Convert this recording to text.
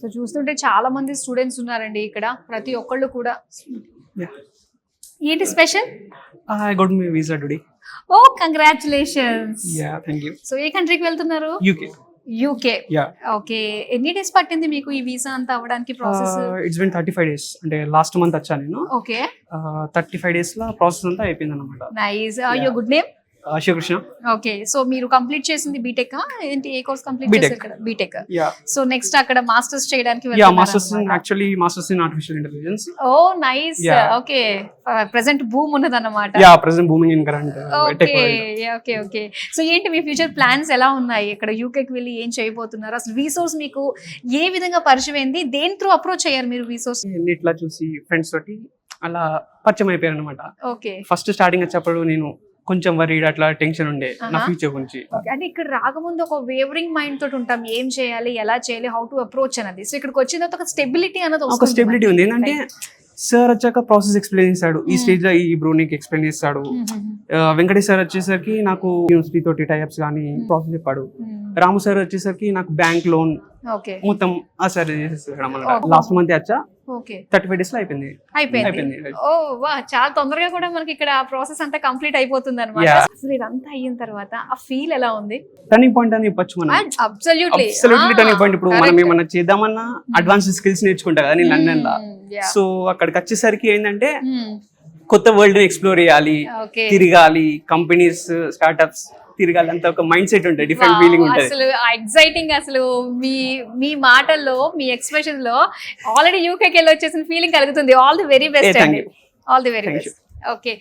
So చూస్తుంటే చాలా మంది స్టూడెంట్స్ ఉన్నారండి ఇక్కడ, ప్రతి ఒక్కళ్ళు కూడా. Yeah. ఏంటి special? I got my visa today. Oh congratulations. Yeah, thank you. So ఏ కంట్రీకి వెళ్తున్నారు? UK. యూకే. Yeah. ఓకే, ఎన్ని డేస్ పట్టింది మీకు ఈ వీసా అంతా అవ్వడానికి ప్రాసెస్? It's been 35 days. అంటే లాస్ట్ మంత్ వచ్చా నేను. ఓకే, 35 days లో ప్రాసెస్ అంతా అయిపోయింది అనమాట. Nice. Your good name? Shivakrishna. Okay, so మీరు కంప్లీట్ చేసింది బీటెక్ ఏంటి, ఏ కోర్స్ కంప్లీట్ B.Tech. చేశారు ఇక్కడ? బీటెక్. Yeah. సో నెక్స్ట్ అక్కడ మాస్టర్స్ చేయడానికి Yeah, వెళ్తున్నారు masters in అన్నమాట. actually masters in artificial intelligence. Oh nice. Yeah. Okay, present boom ఉన్నదన్నమాట. Yeah, present booming in current okay tech world. Okay okay. So ఏంటి మీ future plans ఎలా ఉన్నాయి? ఇక్కడ యూకేకి వెళ్ళి ఏం చేయబోతున్నారు? అసలు రీసోర్స్ మీకు ఏ విధంగా పరిచయం అయింది? దేని త్రూ అప్రోచ్ అయ్యారు మీరు రీసోర్స్? ఇట్లా చూసి ఫ్రెండ్స్ తోటి అలా పరిచయం అయిపోయారు అనమాట. ఓకే ఫస్ట్ స్టార్టింగ్ వచ్చేప్పుడు నేను కొంచెం వరీడ్ అట్లా టెన్షన్ ఉండే నా ఫ్యూచర్ గురించి. అంటే ఇక్కడ రాకముందు ఒక వేవరింగ్ మైండ్ తోటి ఉంటాం, ఏం చేయాలి, ఎలా చేయాలి, హౌ టు అప్రోచ్ అనేది. సో ఇక్కడికి వచ్చిన తర్వాత ఒక స్టెబిలిటీ అనేది ఒక వస్తుంది. స్టెబిలిటీ ఉంది. ఏంటంటే సార్ వచ్చాక ప్రాసెస్ ఎక్స్ప్లెయిన్ చేస్తాడు, ఈ స్టేజ్ లో ఈ బ్రో నీకు ఎక్స్ప్లెయిన్ చేస్తాడు. వెంకటేష్ సార్ వచ్చేసరికి నాకు యూనివర్సిటీ తోటి టైప్స్ కానీ ప్రాసెస్ చెప్పాడు. రాము సార్ వచ్చేసరికి నాకు బ్యాంక్ లోన్ ఓకే మొత్తం ఆ సార్ చేసేసాడు. లాస్ట్ మంత్ వచ్చా ఓకే 35 days లో అయిపోయింది. అయిపోయింది. ఓ వా, చాలా తొందరగా కూడా మనకి ఇక్కడ ప్రాసెస్ అంతా కంప్లీట్ అయిపోతుంది అనమాట. Yeah. అసలు ఇదంతా అయిన తర్వాత ఆ ఫీల్ ఎలా ఉంది? టర్నింగ్ పాయింట్ అని చెప్పొచ్చు మనం. Absolutely turning point. ఇప్పుడు మనం ఏమన్నా చేద్దామన్నా అడ్వాన్స్ స్కిల్స్ నేర్చుకుంటా కదా నేను లండన్ లో. సో అక్కడికి వచ్చేసరికి ఏంటంటే కొత్త వరల్డ్ ఎక్స్ప్లోర్ చేయాలి, ఓకే. తిరగాలి, కంపెనీస్ స్టార్ట్అప్స్ తిరగాలి, అంత ఒక మైండ్ సెట్ ఉంటుంది, డిఫరెంట్ ఫీలింగ్ ఉంటుంది. అసలు ఎక్సైటింగ్. అసలు మీ మాటల్లో, మీ ఎక్స్ప్రెషన్ లో ఆల్రెడీ యూకేకి వెళ్ళి వచ్చేసిన ఫీలింగ్ కలుగుతుంది. All the very best thank అండి. you. All the very Thank best. Okay,